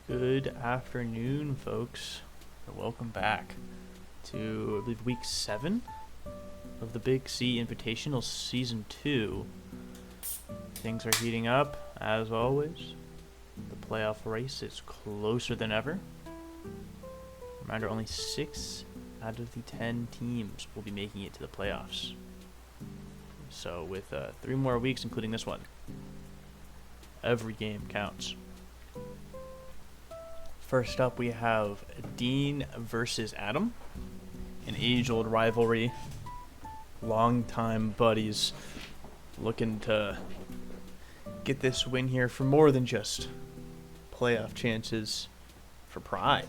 Good afternoon, folks. Welcome back to, I believe, week 7 of the Big C Invitational Season 2. Things are heating up, as always. The playoff race is closer than ever. Reminder, only 6 out of the 10 teams will be making it to the playoffs. So with 3 more weeks, including this one, every game counts. First up, we have Dean versus Adam, an age-old rivalry. Longtime buddies looking to get this win here for more than just playoff chances, for pride.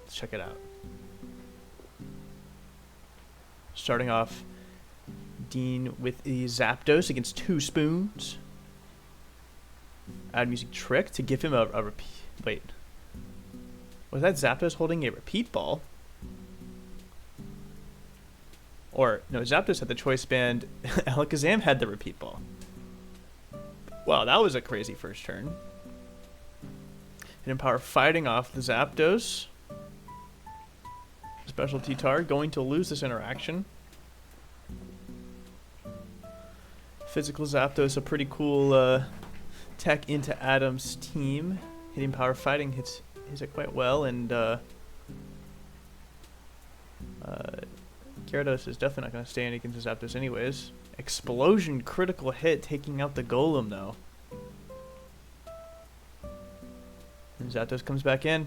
Let's check it out. Starting off, Dean with the Zapdos against 2 spoons. Adam using Trick to give him a repeat. Wait. Was that Zapdos holding a repeat ball? Or, no, Zapdos had the choice band. Alakazam had the repeat ball. Wow, that was a crazy first turn. Hidden Power fighting off the Zapdos. Special T-Tar going to lose this interaction. Physical Zapdos, a pretty cool tech into Adam's team. Hidden Power fighting hits it quite well, and Gyarados is definitely not going to stand against the Zapdos anyways. Explosion critical hit taking out the Golem though. And Zapdos comes back in.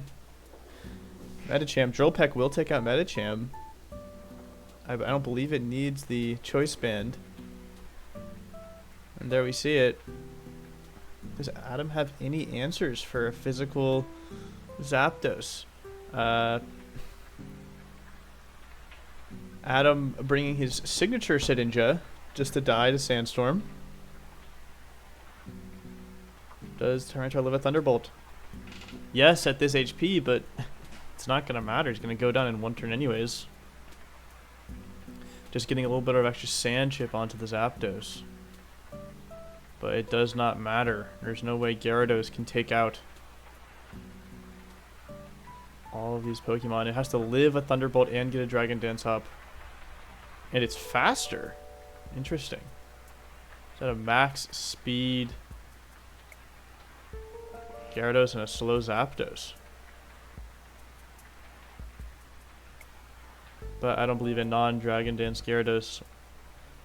Medicham. Drill Peck will take out Medicham. I don't believe it needs the choice band. And there we see it. Does Adam have any answers for a physical Zapdos? Adam bringing his signature Shedinja just to die to Sandstorm. Does Tyranitar live a Thunderbolt? Yes, at this HP, but it's not going to matter. He's going to go down in 1 turn anyways. Just getting a little bit of extra sand chip onto the Zapdos. But it does not matter. There's no way Gyarados can take out all of these Pokemon. It has to live a Thunderbolt and get a Dragon Dance up. And it's faster. Interesting. Is that a max speed Gyarados and a slow Zapdos? But I don't believe a non-Dragon Dance Gyarados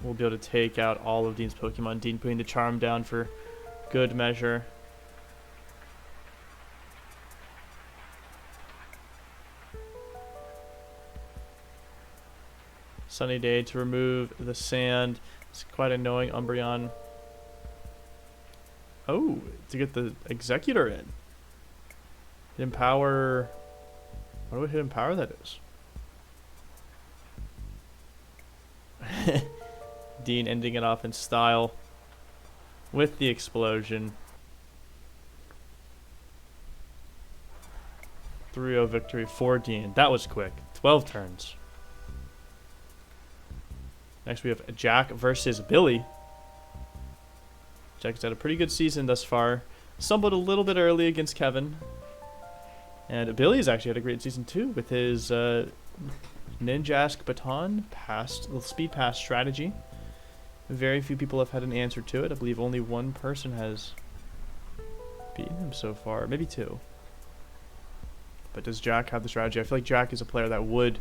will be able to take out all of Dean's Pokemon. Dean putting the Charm down for good measure. Sunny Day to remove the sand. It's quite annoying. Umbreon. Oh, to get the Executor in. Hidden Power. What do Hidden Power that is? Dean ending it off in style with the explosion. 3-0 victory for Dean. That was quick. 12 turns. Next we have Jack versus Billy. Jack's had a pretty good season thus far. Stumbled a little bit early against Kevin. And Billy's actually had a great season too with his Ninjask Baton speed pass strategy. Very few people have had an answer to it. I believe only 1 person has beaten him so far. Maybe 2. But does Jack have the strategy? I feel like Jack is a player that would be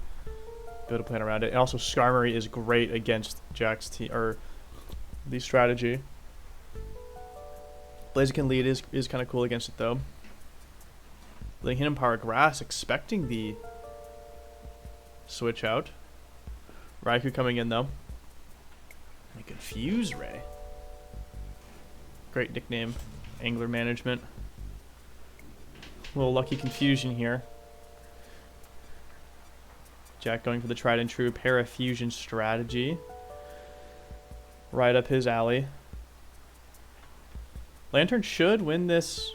able to plan around it. And also Skarmory is great against Jack's team, or the strategy. Blaziken lead is kind of cool against it though. Letting Hidden Power Grass, expecting the switch out. Raikou coming in though. And a Confuse Ray. Great nickname. Angler management. A little lucky confusion here. Jack going for the tried and true Parafusion strategy. Right up his alley. Lantern should win this.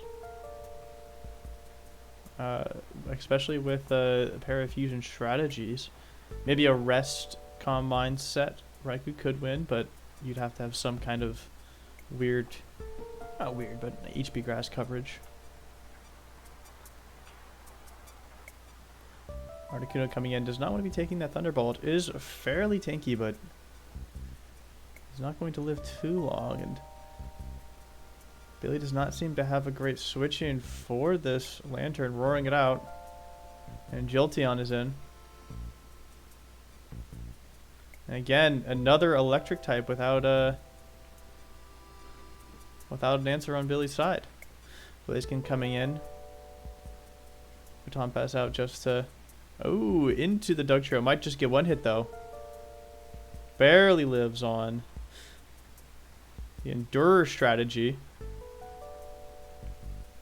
Especially with Parafusion strategies. Maybe a Rest Combine set Raikou could win, but you'd have to have some kind of weird, not weird, but HP grass coverage. Articuno coming in, does not want to be taking that Thunderbolt. Is fairly tanky, but he's not going to live too long. And Billy does not seem to have a great switch-in for this Lantern, roaring it out. And Jolteon is in. And again, another electric type without an answer on Billy's side. Blaziken coming in. Baton Pass out just to... Oh, into the Dugtrio. Might just get one hit, though. Barely lives on. The Endurer strategy.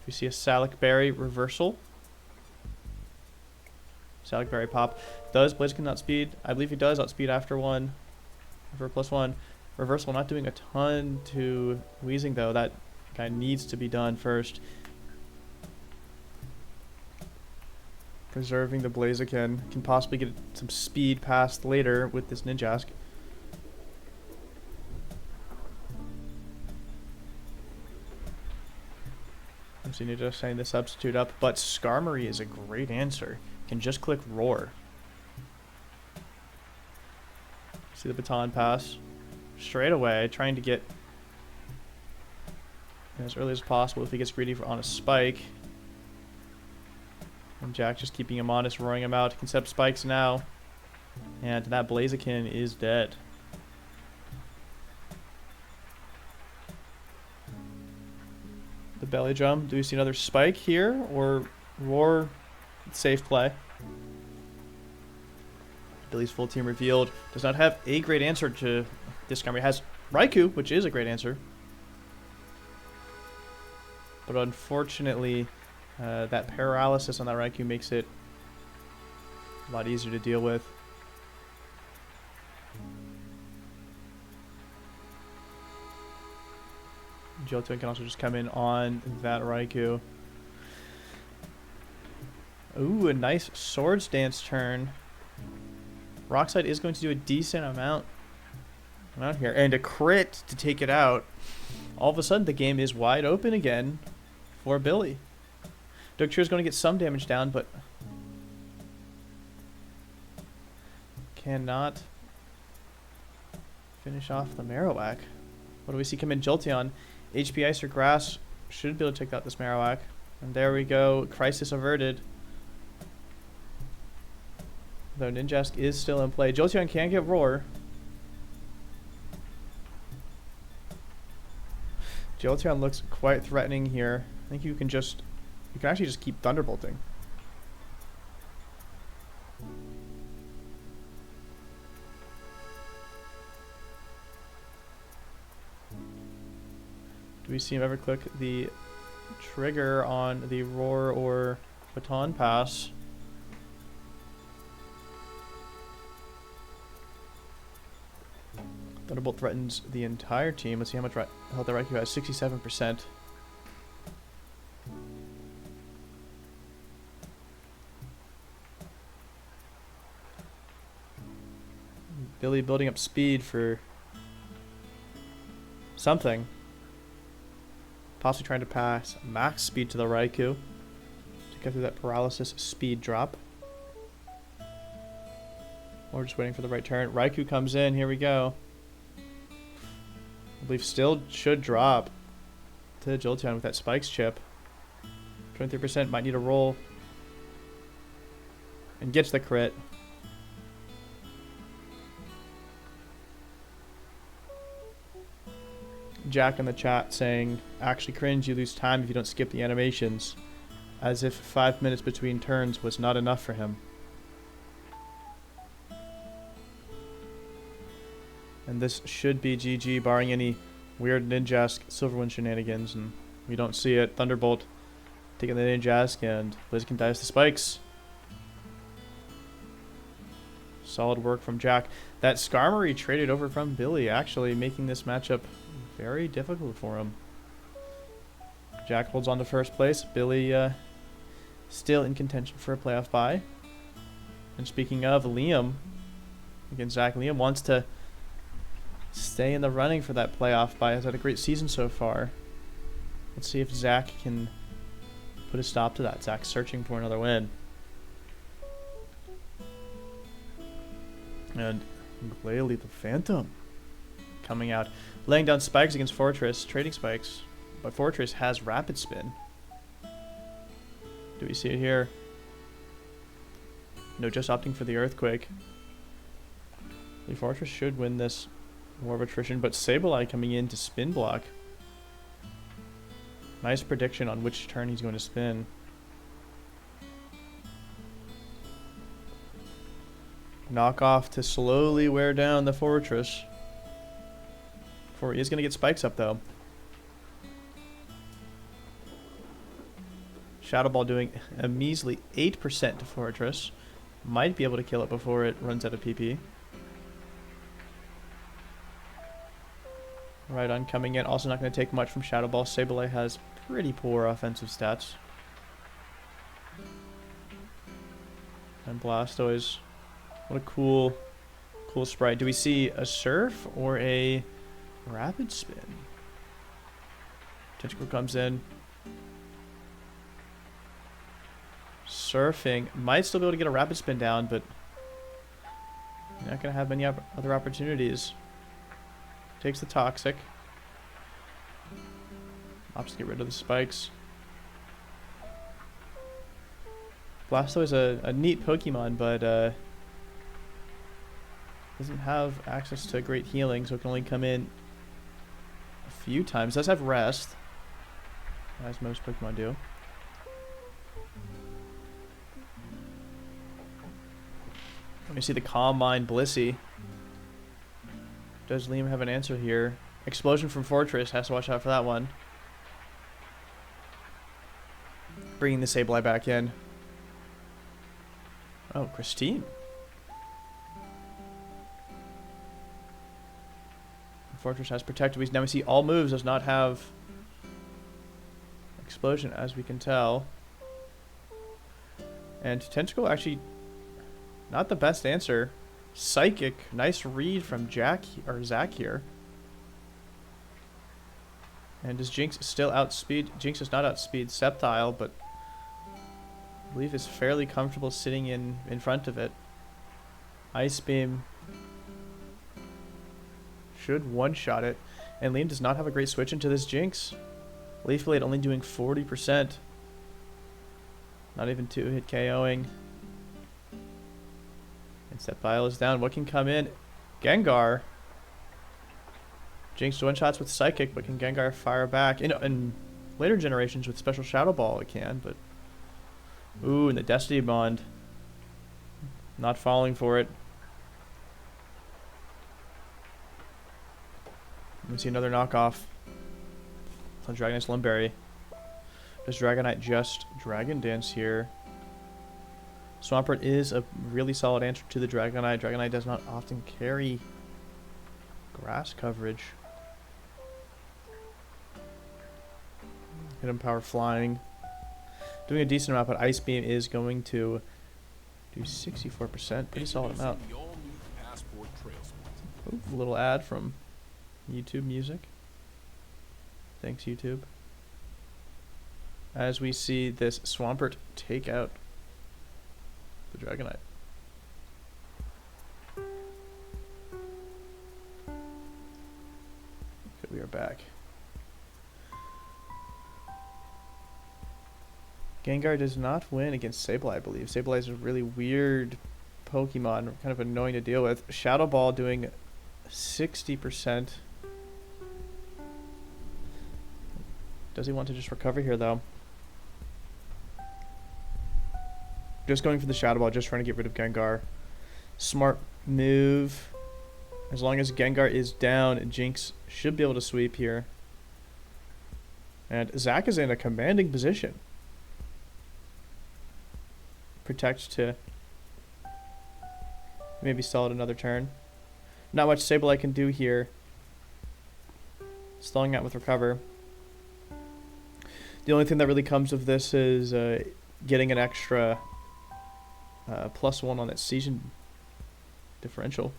We see a Salic Berry reversal. Salic Berry pop. Does Blaziken outspeed? I believe he does outspeed after one. For +1. Reversal not doing a ton to Weezing, though. That guy needs to be done first. Preserving the Blaziken. Can possibly get some speed past later with this Ninjask. So you need to setting the substitute up, but Skarmory is a great answer. Can just click Roar. See the Baton Pass. Straight away, trying to get as early as possible if he gets greedy on a spike. And Jack just keeping him honest, roaring him out. He can set up spikes now. And that Blaziken is dead. The belly drum. Do we see another spike here? Or Roar? Safe play. Billy's full team revealed. Does not have a great answer to this Skarmory. Has Raikou, which is a great answer. But unfortunately, that paralysis on that Raikou makes it a lot easier to deal with. Jolteon can also just come in on that Raikou. Ooh, a nice Swords Dance turn. Rockslide is going to do a decent amount here. And a crit to take it out. All of a sudden, the game is wide open again for Billy. Dugtrio is going to get some damage down, but cannot finish off the Marowak. What do we see come in? Jolteon. HP Ice or Grass should be able to take out this Marowak. And there we go. Crisis averted. Though Ninjask is still in play. Jolteon can get Roar. Jolteon looks quite threatening here. I think you can actually just keep Thunderbolting. Do we see him ever click the trigger on the Roar or Baton Pass? Thunderbolt threatens the entire team. Let's see how much health the Raikou has. 67%. Billy building up speed for something. Possibly trying to pass max speed to the Raikou to get through that paralysis speed drop. Or just waiting for the right turn. Raikou comes in. Here we go. I believe still should drop to Jolteon with that Spikes chip. 23% might need a roll. And gets the crit. Jack in the chat saying, actually cringe, you lose time if you don't skip the animations. As if 5 minutes between turns was not enough for him. And this should be GG, barring any weird Ninjask Silverwind shenanigans, and we don't see it. Thunderbolt taking the Ninjask, and Blaziken dives the spikes. Solid work from Jack. That Skarmory traded over from Billy, actually making this matchup very difficult for him. Jack holds on to first place. Billy still in contention for a playoff bye. And speaking of Liam, again, Zach, Liam wants to stay in the running for that playoff bye. Has had a great season so far. Let's see if Zach can put a stop to that. Zach's searching for another win. And Glalie the Phantom coming out, laying down spikes against Fortress, trading spikes, but Fortress has rapid spin. Do we see it here? No, just opting for the Earthquake. The Fortress should win this war of attrition, but Sableye coming in to spin block. Nice prediction on which turn he's going to spin. Knockoff to slowly wear down the Fortress. Before he is going to get spikes up, though. Shadow Ball doing a measly 8% to Fortress. Might be able to kill it before it runs out of PP. Right on coming in. Also not going to take much from Shadow Ball. Sableye has pretty poor offensive stats. And Blastoise. What a cool sprite. Do we see a Surf or a Rapid Spin? Tentacle comes in. Surfing. Might still be able to get a Rapid Spin down, but not going to have many other opportunities. Takes the Toxic. Opts to get rid of the spikes. Blastoise is a neat Pokemon, but doesn't have access to great healing, so it can only come in a few times. Does have Rest, as most Pokemon do. Let me see the Calm Mind Blissey. Does Liam have an answer here? Explosion from Fortress. Has to watch out for that one. Bringing the Sableye back in. Oh, Christine. Fortress has Protect. Now we see all moves does not have Explosion, as we can tell. And Tentacle actually not the best answer. Psychic, nice read from Zach here. And does Jinx still outspeed? Jinx does not outspeed Sceptile, but I believe is fairly comfortable sitting in front of it. Ice Beam should one-shot it. And Liam does not have a great switch into this Jinx. Leaf Blade only doing 40%. Not even 2-hit KOing. And Sceptile is down. What can come in? Gengar. Jinx one-shots with Psychic, but can Gengar fire back? In later generations with Special Shadow Ball it can, but... Ooh, and the Destiny Bond. Not falling for it. Let me see another knockoff. On Dragonite's Lumberry. Does Dragonite just Dragon Dance here? Swampert is a really solid answer to the Dragonite. Dragonite does not often carry grass coverage. Hidden Power Flying. Doing a decent amount, but Ice Beam is going to do 64%. Pretty solid amount. Ooh, a little ad from YouTube Music. Thanks, YouTube. As we see this Swampert take out the Dragonite. Okay, we are back. Gengar does not win against Sableye, I believe. Sableye is a really weird Pokemon, kind of annoying to deal with. Shadow Ball doing 60%. Does he want to just recover here, though? Just going for the Shadow Ball, just trying to get rid of Gengar. Smart move. As long as Gengar is down, Jinx should be able to sweep here. And Zach is in a commanding position. Protect to maybe stall it another turn. Not much Sableye can do here. Stalling out with Recover. The only thing that really comes of this is getting an extra +1 on that season differential.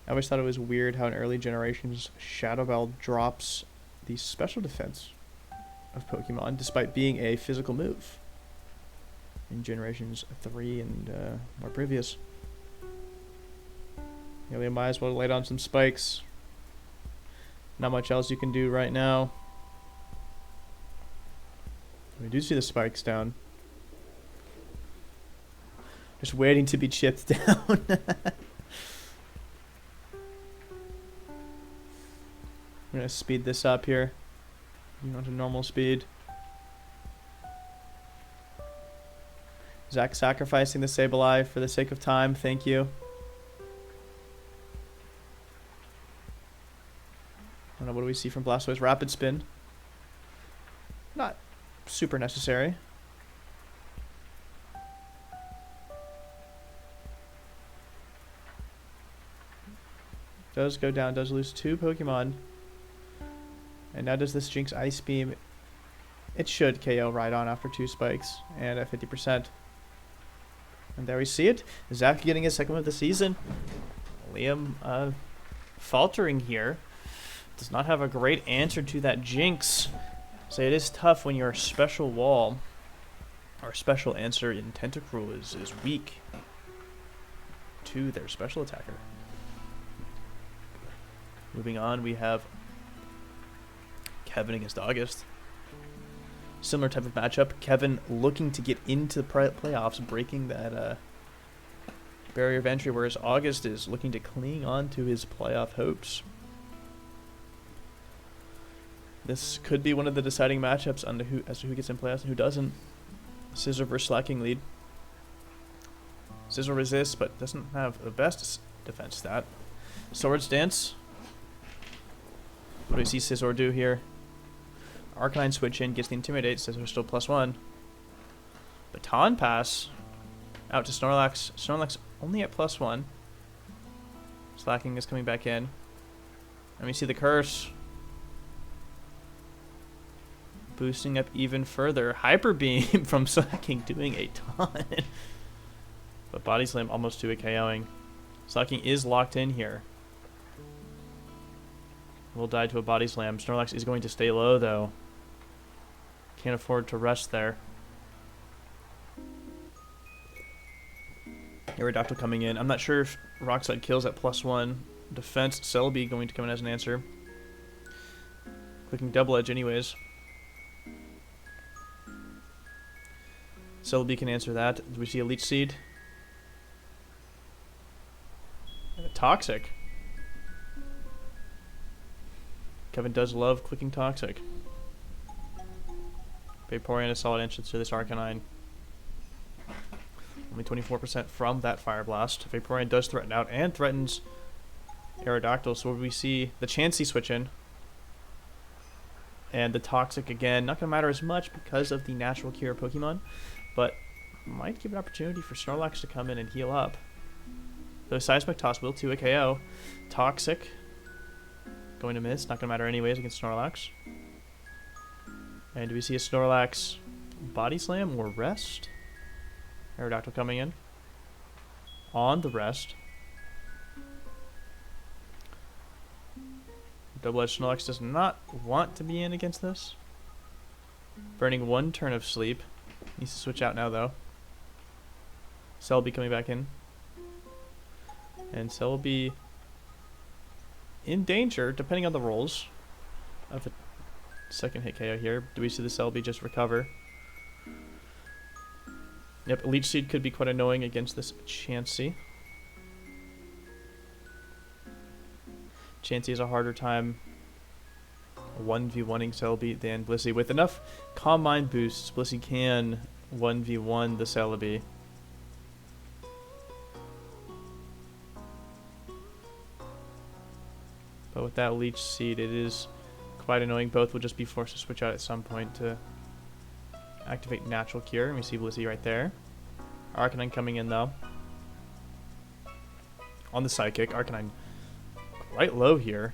I always thought it was weird how in early generations Shadow Ball drops the special defense of Pokemon despite being a physical move in generations 3 and more previous. You might as well lay down some spikes. Not much else you can do right now. We do see the spikes down. Just waiting to be chipped down. I'm gonna speed this up here. You want to normal speed. Zach sacrificing the Sableye for the sake of time. Thank you. I don't know, what do we see from Blastoise? Rapid spin. Not super necessary. Does go down, does lose 2 Pokemon. And now does this Jinx Ice Beam. It should KO right on after 2 spikes and at 50%. And there we see it. Zach getting his second win of the season. Liam faltering here. Does not have a great answer to that Jinx. So it is tough when your special wall or special answer in Tentacruel is weak to their special attacker. Moving on, we have Kevin against August. Similar type of matchup. Kevin looking to get into the playoffs, breaking that barrier of entry, whereas August is looking to cling on to his playoff hopes. This could be one of the deciding matchups as to who gets in playoffs and who doesn't. Scissor versus Slacking lead. Scissor resists, but doesn't have the best defense stat. Swords Dance. What do we see Scizor do here? Arcanine switch in, gets the Intimidate, Scizor still +1. Baton Pass out to Snorlax. Snorlax only at +1. Slacking is coming back in. Let me see the Curse. Boosting up even further. Hyper Beam from Slacking doing a ton. But Body Slam almost to a KOing. Slacking is locked in here. Will die to a Body Slam. Snorlax is going to stay low, though. Can't afford to rest there. Aerodactyl coming in. I'm not sure if Rock Slide kills at +1. Defense, Celebi going to come in as an answer. Clicking Double Edge anyways. Celebi can answer that. Do we see a Leech Seed? And a Toxic. Kevin does love clicking Toxic. Vaporeon a solid entrance to this Arcanine. Only 24% from that Fire Blast. Vaporeon does threaten out and threatens Aerodactyl. So we see the Chansey switch in. And the Toxic again. Not going to matter as much because of the Natural Cure Pokemon. But might give an opportunity for Snorlax to come in and heal up. The Seismic Toss will to a KO. Toxic. Going to miss. Not going to matter anyways against Snorlax. And do we see a Snorlax Body Slam or Rest? Aerodactyl coming in. On the Rest. Double-Edged Snorlax does not want to be in against this. Burning 1 turn of sleep. Needs to switch out now, though. Celebi coming back in. And Celebi in danger, depending on the rolls, of a second hit KO here. Do we see the Celebi just recover? Yep, Leech Seed could be quite annoying against this Chansey. Chansey has a harder time 1v1ing Celebi than Blissey. With enough Calm Mind boosts, Blissey can 1v1 the Celebi. But with that Leech Seed, it is quite annoying. Both will just be forced to switch out at some point to activate Natural Cure. And we see Blissey right there. Arcanine coming in, though. On the Psychic. Arcanine quite low here.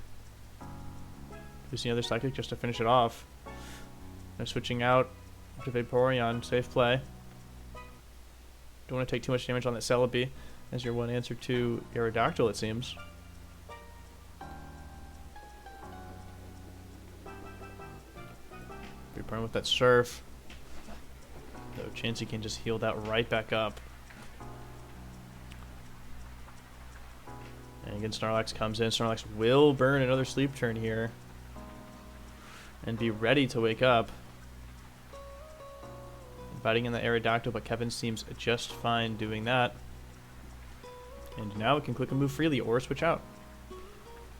We see another Psychic just to finish it off. They're switching out to Vaporeon. Safe play. Don't want to take too much damage on that Celebi as your one answer to Aerodactyl, it seems. Vaporeon with that Surf. Though Chansey can just heal that right back up. And And again, Snorlax comes in. Snorlax will burn another sleep turn here. And be ready to wake up. Biting in the Aerodactyl, but Kevin seems just fine doing that. And now we can click and move freely or switch out.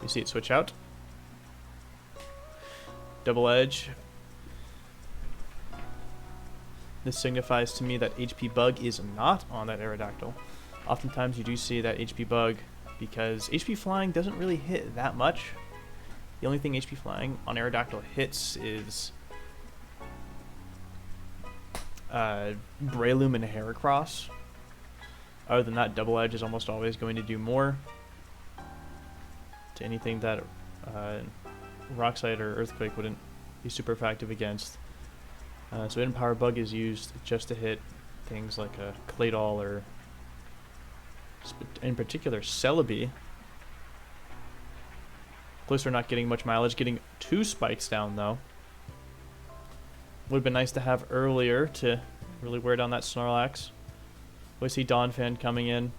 You see it switch out. Double Edge. This signifies to me that HP Bug is not on that Aerodactyl. Oftentimes you do see that HP Bug because HP Flying doesn't really hit that much. The only thing HP Flying on Aerodactyl hits is Breloom and Heracross. Other than that, Double Edge is almost always going to do more to anything that Rockslide or Earthquake wouldn't be super effective against. So Hidden Power Bug is used just to hit things like a Claydol or, in particular, Celebi. Blister not getting much mileage, getting 2 spikes down though. Would have been nice to have earlier to really wear down that Snorlax. We see Donphan coming in.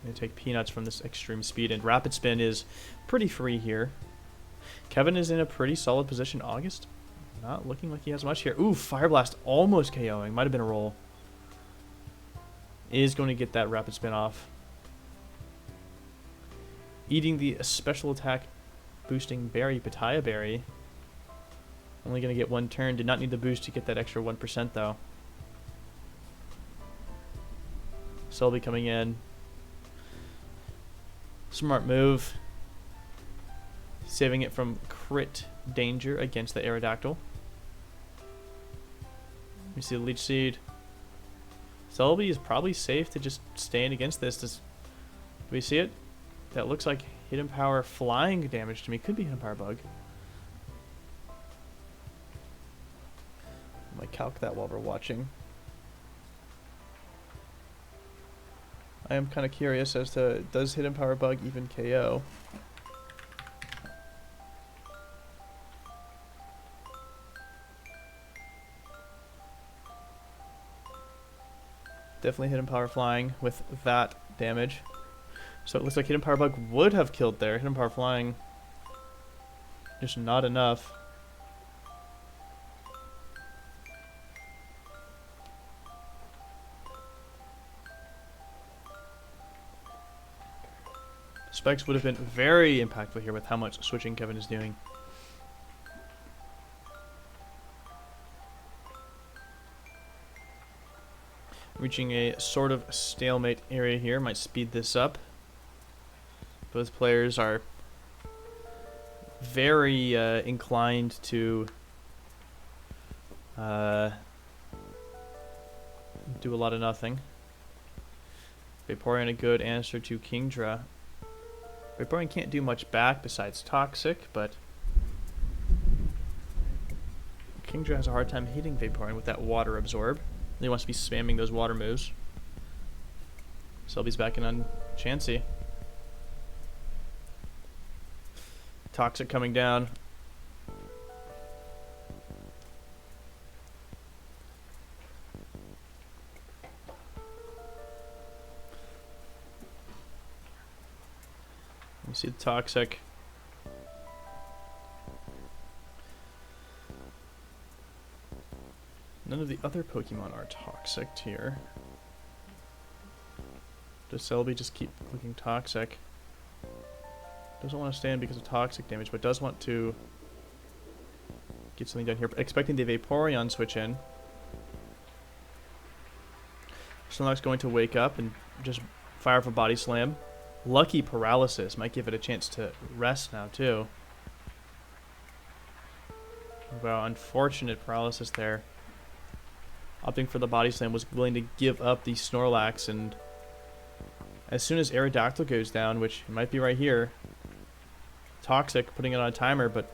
Gonna take Peanuts from this extreme speed, and Rapid Spin is pretty free here. Kevin is in a pretty solid position. August, not looking like he has much here. Ooh, Fire Blast almost KOing. Might have been a roll. Is going to get that Rapid Spin off. Eating the special attack boosting berry, Pitaya Berry. Only going to get 1 turn. Did not need the boost to get that extra 1% though. Celebi coming in. Smart move. Saving it from crit danger against the Aerodactyl. We see the Leech Seed. Celebi is probably safe to just stand against this. Do we see it? That looks like Hidden Power Flying damage to me. Could be Hidden Power Bug. I might calc that while we're watching. I am kind of curious as to, does Hidden Power Bug even KO? Definitely Hidden Power Flying with that damage. So it looks like Hidden Power Bug would have killed there. Hidden Power Flying, just not enough. Spikes would have been very impactful here with how much switching Kevin is doing. Reaching a sort of stalemate area here might speed this up. Both players are very inclined to do a lot of nothing. Vaporeon a good answer to Kingdra. Vaporeon can't do much back besides Toxic, but Kingdra has a hard time hitting Vaporeon with that Water Absorb. He wants to be spamming those water moves. Celebi's backing on Chansey. Toxic coming down. You see the Toxic. None of the other Pokemon are toxic here. Does Celebi just keep clicking Toxic? Doesn't want to stand because of Toxic damage, but does want to get something done here. Expecting the Vaporeon switch in. Snorlax going to wake up and just fire for Body Slam. Lucky Paralysis might give it a chance to rest now too. Wow, unfortunate Paralysis there. Opting for the Body Slam, was willing to give up the Snorlax, and as soon as Aerodactyl goes down, which might be right here, Toxic putting it on a timer, but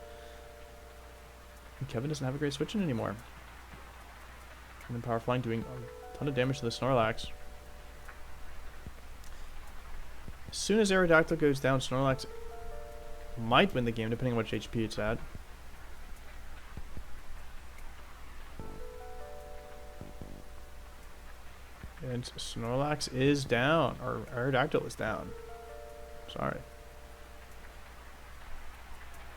Kevin doesn't have a great switch in anymore. And then Power Flying doing a ton of damage to the Snorlax. As soon as Aerodactyl goes down, Snorlax might win the game, depending on which HP it's at. And Snorlax is down, or Aerodactyl is down. Sorry.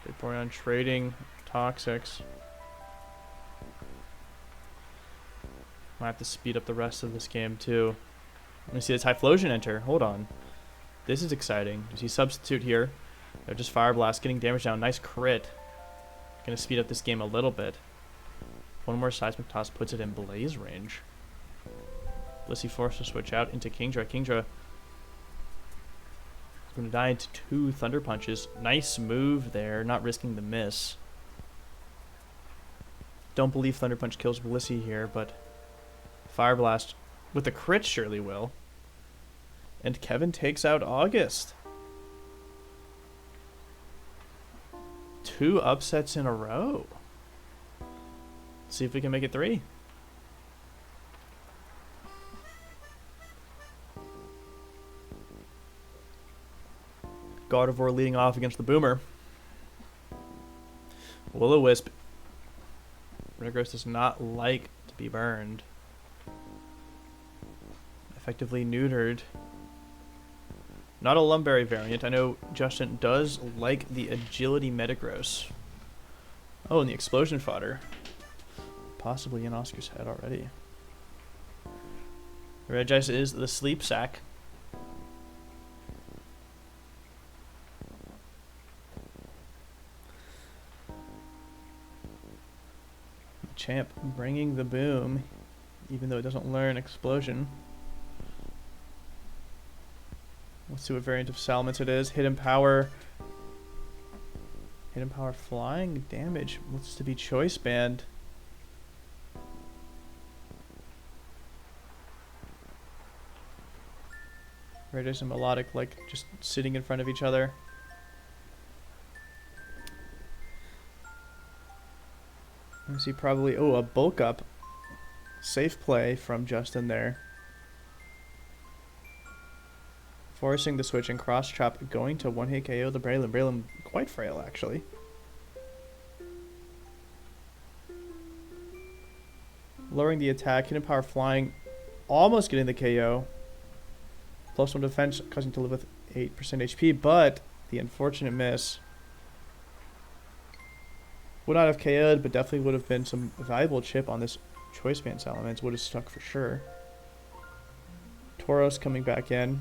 Vaporeon trading Toxics. Might have to speed up the rest of this game too. Let me see the Typhlosion enter. Hold on. This is exciting. You see Substitute here. They're just Fire Blast, getting damage down. Nice crit. Gonna speed up this game a little bit. One more Seismic Toss puts it in Blaze range. Blissey forced to switch out into Kingdra. Kingdra is going to die into 2 Thunder Punches. Nice move there, not risking the miss. Don't believe Thunder Punch kills Blissey here, but Fire Blast with the crit surely will. And Kevin takes out August. 2 upsets in a row. Let's see if we can make it 3. Gardevoir leading off against the Boomer. Will-O-Wisp. Metagross does not like to be burned. Effectively neutered. Not a Lumberry variant. I know Justin does like the Agility Metagross. Oh, and the Explosion Fodder. Possibly in Oscar's head already. Regice is the Sleep Sack. Champ bringing the boom, even though it doesn't learn Explosion. Let's see what variant of Salamence it is. Hidden Power. Hidden Power flying damage. Looks to be Choice Band. Radius and Melodic like just sitting in front of each other. Let me see, probably, oh, a bulk up. Safe play from Justin there. Forcing the switch and cross trap, going to one hit KO the Braylon. Braylon quite frail actually. Lowering the attack, hidden power flying, almost getting the KO. +1 defense, causing to live with 8% HP, but the unfortunate miss. Would not have KO'd, but definitely would have been some valuable chip on this Choice Band Salamence. Would have stuck for sure. Tauros coming back in.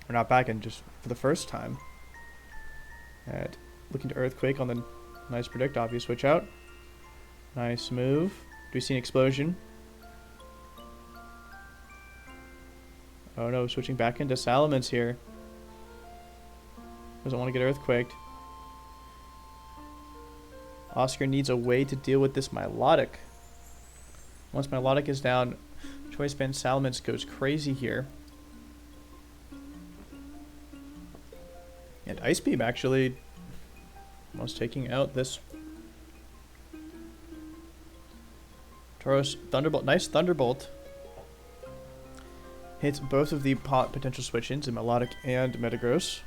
Or not back in, just for the first time. And looking to Earthquake on the nice predict, obvious switch out. Nice move. Do we see an Explosion? Oh no, switching back into Salamence here. Doesn't want to get Earthquaked. Oscar needs a way to deal with this Milotic. Once Milotic is down, Choice Band Salamence goes crazy here. And Ice Beam actually almost taking out this Tauros. Thunderbolt, nice Thunderbolt. Hits both of the potential switch-ins in Melodic and Metagross.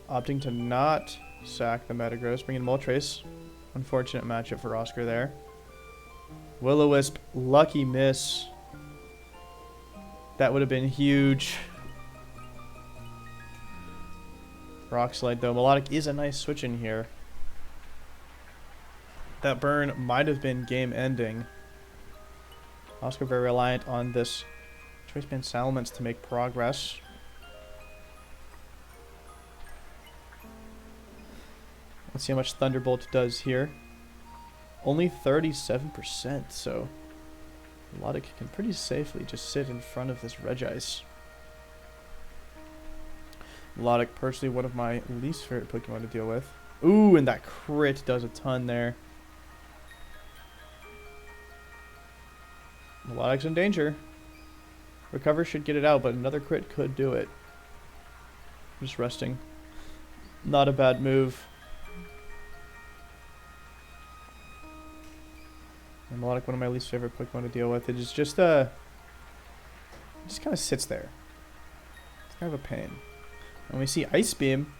Opting to not sack the Metagross, bringing Moltres. Unfortunate matchup for Oscar there. Will-O-Wisp, lucky miss. That would have been huge. Rock Slide though. Melodic is a nice switch in here. That burn might have been game ending. Oscar very reliant on this Choice Band Salamence to make progress. Let's see how much Thunderbolt does here. Only 37%, so Melodic can pretty safely just sit in front of this Regice. Melodic, personally one of my least favorite Pokemon to deal with. Ooh, and that crit does a ton there. Melodic's in danger. Recover should get it out, but another crit could do it. Just resting. Not a bad move. And Melodic, one of my least favorite Pokemon to deal with. It is just kind of sits there. It's kind of a pain. And we see Ice Beam.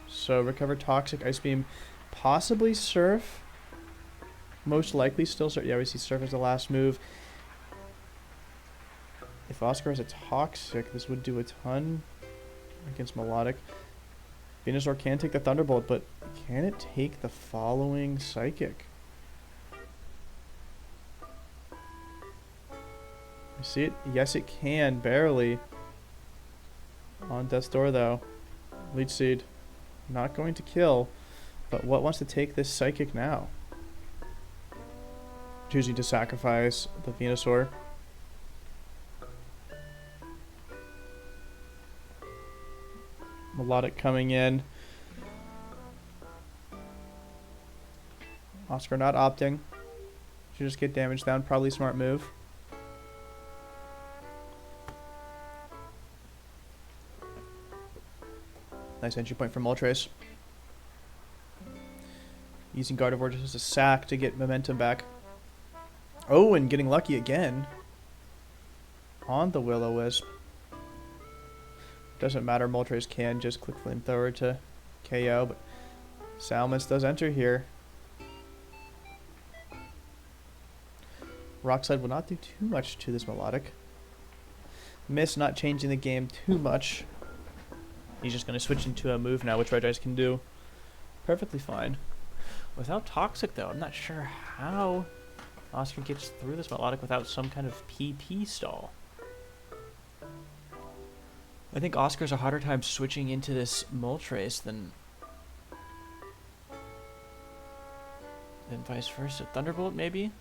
So recover Toxic, Ice Beam, possibly Surf. most likely still start. Yeah, we see Surf as the last move. If Oscar has a Toxic, this would do a ton against Melodic. Venusaur can take the Thunderbolt, but can it take the following Psychic? You see it? Yes, it can, barely. On Death's Door, though. Leech Seed. Not going to kill, but what wants to take this Psychic now? Choosing to sacrifice the Venusaur. Melodic coming in. Oscar not opting. Should just get damage down. Probably smart move. Nice entry point from Moltres. Using Gardevoir just as a sack to get momentum back. Oh, and getting lucky again. On the Will-O-Wisp. Doesn't matter, Moltres can just click Flamethrower to KO, but Salamence does enter here. Rock Slide will not do too much to this Melodic. Miss not changing the game too much. He's just going to switch into a move now, which Regice can do perfectly fine. Without Toxic, though, I'm not sure how Oscar gets through this Melodic without some kind of PP stall. I think Oscar's a harder time switching into this Moltres than vice versa. Thunderbolt, maybe?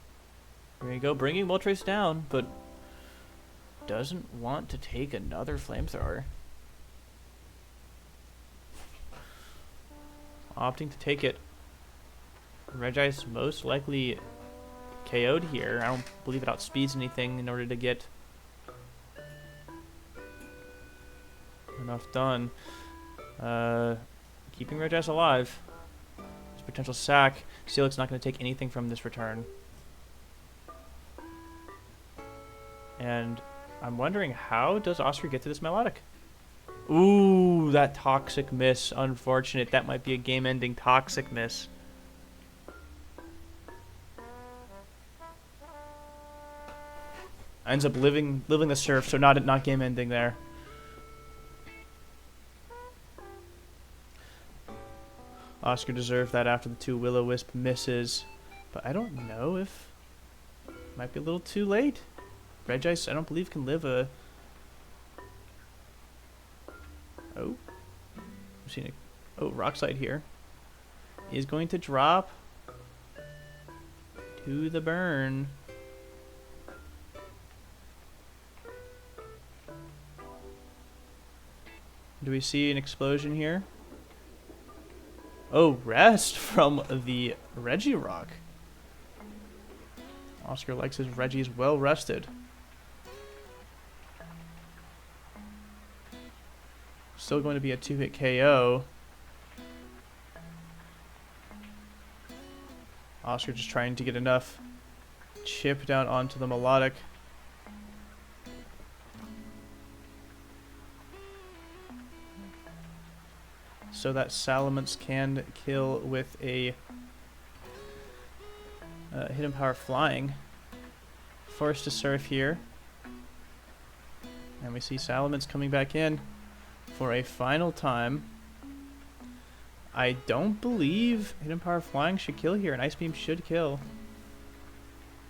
There you go, bringing Moltres down, but doesn't want to take another Flamethrower. Opting to take it. Regice most likely KO'd here. I don't believe it outspeeds anything in order to get enough done. Keeping Regice alive. There's potential sack. Steelix not going to take anything from this return. And I'm wondering, how does Oscar get to this Melodic? Ooh, that Toxic miss. Unfortunate. That might be a game-ending Toxic miss. Ends up living the Surf, so not game-ending there. Oscar deserved that after the two Will-O-Wisp misses, but I don't know if might be a little too late. Regice, I don't believe, can live a. Oh, I've seen a. Oh, Rock Slide here is going to drop to the burn. Do we see an explosion here? Oh, rest from the Regirock. Oscar likes his Reggies well rested. Still going to be a 2-hit KO. Oscar just trying to get enough chip down onto the Melodic. So that Salamence can kill with a Hidden Power Flying. Forced to Surf here. And we see Salamence coming back in for a final time. I don't believe Hidden Power Flying should kill here, and Ice Beam should kill.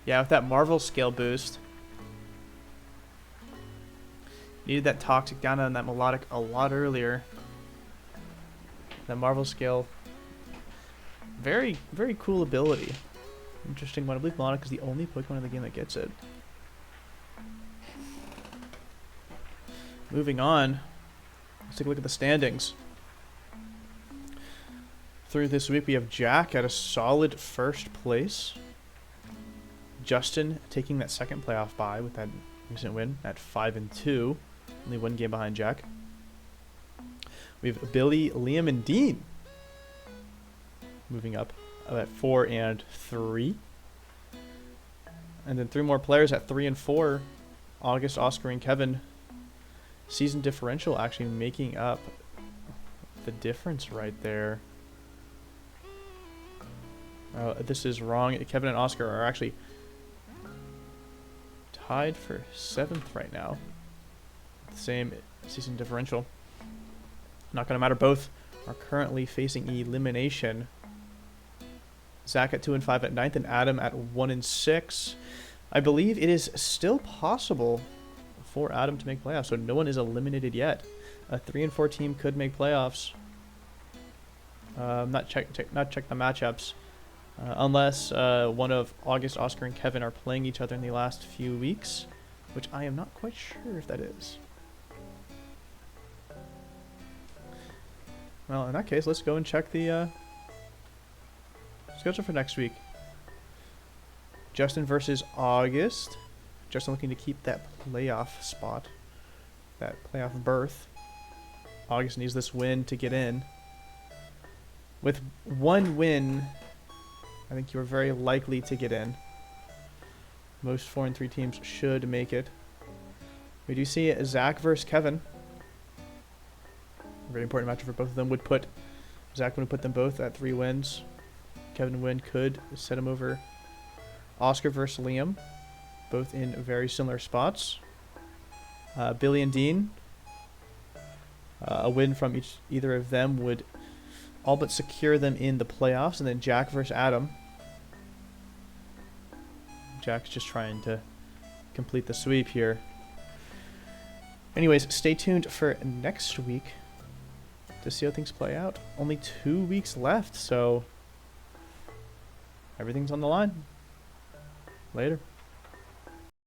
Yeah, with that Marvel Scale boost. Needed that Toxic down on that Melodic a lot earlier. That Marvel Scale, very, very cool ability. Interesting one. I believe Melodic is the only Pokemon in the game that gets it. Moving on, let's take a look at the standings. Through this week, we have Jack at a solid first place. Justin taking that second playoff bye with that recent win at 5-2, only one game behind Jack. We have Billy, Liam, and Dean moving up at 4 and 3. And then 3 more players at 3 and 4. August, Oscar, and Kevin. Season differential actually making up the difference right there. This is wrong. Kevin and Oscar are actually tied for 7th right now. Same season differential. Not going to matter. Both are currently facing elimination. Zach at 2 and 5 at 9th, and Adam at 1 and 6. I believe it is still possible for Adam to make playoffs, so no one is eliminated yet. A 3 and 4 team could make playoffs. Not check the matchups, unless one of August, Oscar, and Kevin are playing each other in the last few weeks, which I am not quite sure if that is. Well, in that case, let's go and check the schedule for next week. Justin versus August. Justin looking to keep that playoff spot, that playoff berth. August needs this win to get in. With one win, I think you're very likely to get in. Most 4 and 3 teams should make it. We do see Zach versus Kevin. A very important matchup for both of them. Zach would put them both at 3 wins. Kevin win could set him over. Oscar versus Liam, both in very similar spots. Billy and Dean, a win from either of them would all but secure them in the playoffs. And then Jack versus Adam. Jack's just trying to complete the sweep here. Anyways, stay tuned for next week to see how things play out. Only 2 weeks left, so everything's on the line. Later.